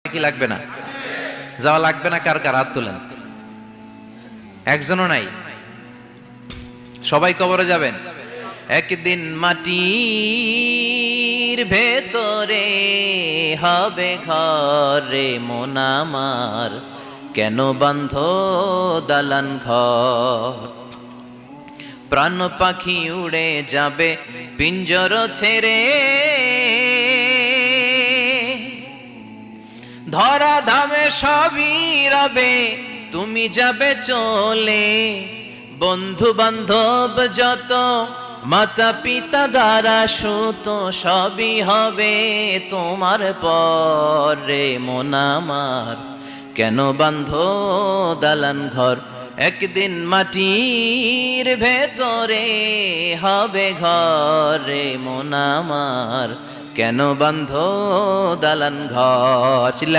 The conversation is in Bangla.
কি লাগবে না? যাওয়া লাগবে না? কার কার হাত তোলেন। একজনও নাই, সবাই কবরে যাবেন। একদিন মাটির ভেতরে হবে ঘরে মন আমার, কেন বান্ধ দালান ঘর? প্রাণ পাখি উড়ে যাবে পিঞ্জর ছেড়ে, ধরা ধামে সবই রবে তুমি যাবে চলে। বন্ধু বান্ধব যত, মাতা পিতা দ্বারা সুত, সবই হবে তোমার পরে মন আমার, কেন বান্ধ দালান ঘর? একদিন মাটির ভেতরে হবে ঘরে মন আমার, কেন বান্ধ দালান ঘর?